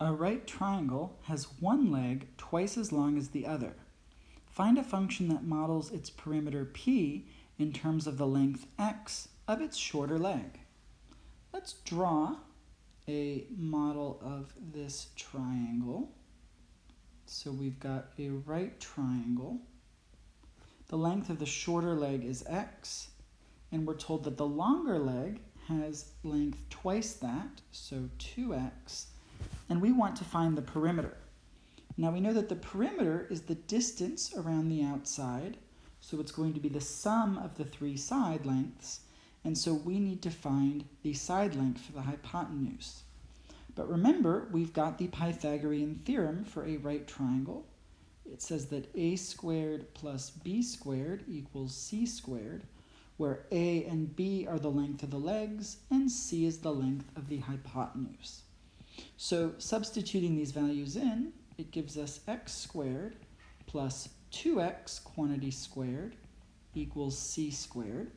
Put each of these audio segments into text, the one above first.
A right triangle has one leg twice as long as the other. Find a function that models its perimeter p in terms of the length x of its shorter leg. Let's draw a model of this triangle. So we've got a right triangle. The length of the shorter leg is x, and we're told that the longer leg has length twice that, so 2x, and we want to find the perimeter. Now we know that the perimeter is the distance around the outside, so it's going to be the sum of the three side lengths, and so we need to find the side length for the hypotenuse. But remember, we've got the Pythagorean theorem for a right triangle. It says that a squared plus b squared equals c squared, where a and b are the length of the legs and c is the length of the hypotenuse. So substituting these values in, it gives us x squared plus 2x quantity squared equals c squared.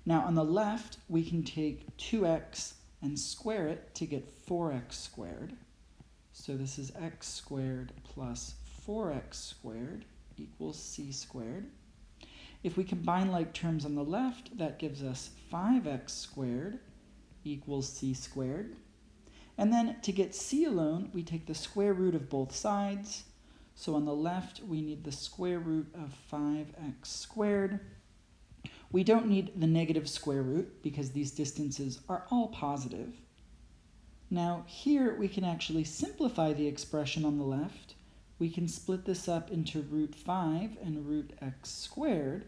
Now on the left, we can take 2x and square it to get 4x squared. So this is x squared plus 4x squared equals c squared. If we combine like terms on the left, that gives us 5x squared equals c squared. And then to get c alone, we take the square root of both sides. So on the left, we need the square root of 5x squared. We don't need the negative square root because these distances are all positive. Now here we can actually simplify the expression on the left. We can split this up into root 5 and root x squared.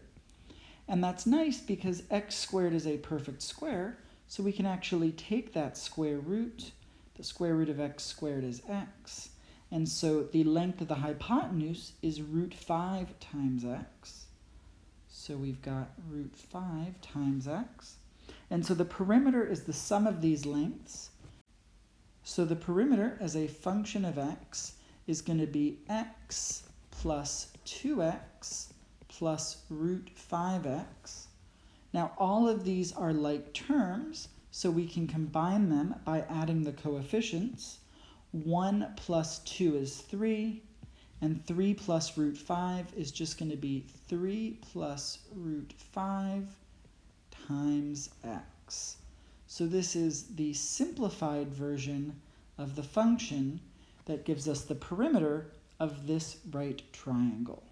And that's nice because x squared is a perfect square, so we can actually take that square root. The square root of x squared is x. And so the length of the hypotenuse is root 5 times x. So we've got root 5 times x. And so the perimeter is the sum of these lengths. So the perimeter as a function of x is going to be x plus 2x plus root 5x. Now all of these are like terms, so we can combine them by adding the coefficients. 1 plus 2 is 3, and 3 plus root 5 is just going to be 3 plus root 5 times x. So this is the simplified version of the function that gives us the perimeter of this right triangle.